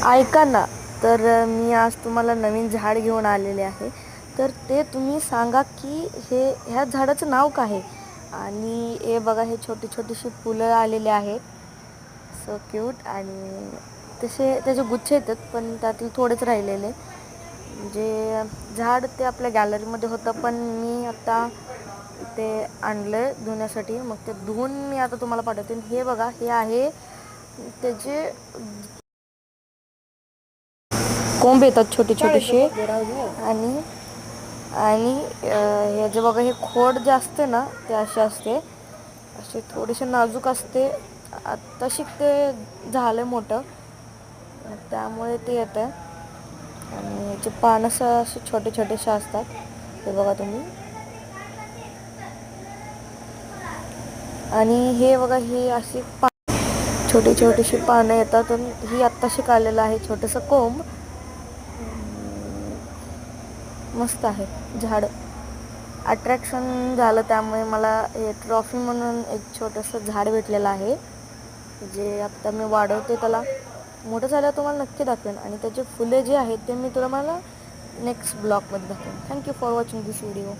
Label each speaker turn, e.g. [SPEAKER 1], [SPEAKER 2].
[SPEAKER 1] ऐका ना, तर मी आज तुम्हाला नवीन झाड घेऊन आलेले आहे. तर ते तुम्ही सांगा की ह्या झाडाचं नाव काय आहे? आणि हे बघा, हे छोटी छोटीशी फुलं आलेले आहेत. So cute. आणि त्याचे गुच्छ येतात, पण त्यातील थोडेच राहिलेले. म्हणजे झाड ते आपल्या गॅलरीमध्ये होतं, पण मी आता ते आणलं धुण्यासाठी. मग ते धुवून मी आता तुम्हाला पाठवते. हे बघा, हे आहे त्याचे कोंब येतात छोटे छोटेसे. आणि आणि हे जे बघा, हे खोड जे असते ना, ते असे असते, असे थोडेसे नाजूक असते. आत्ताशी ते झालं मोठं, त्यामुळे ते येतं. आणि याचे पानं असे छोटे छोटेसे असतात, हे बघा तुम्ही. आणि हे बघा, हे असे छोटी छोटीशी पानं येतात. आणि ही आत्ताशी आलेलं आहे छोटंसं कोंब. मस्त आहे झाड. अट्रॅक्शन झालं, त्यामुळे मला हे ट्रॉफी म्हणून एक छोटंसं झाड भेटलेलं आहे, जे आत्ता मी वाढवते. त्याला मोठं झाल्यावर तुम्हाला नक्की दाखवेन. आणि त्याचे फुले जे आहेत ते मी तुम्हाला नेक्स्ट ब्लॉगमध्ये दाखवेन. Thank you for watching this video.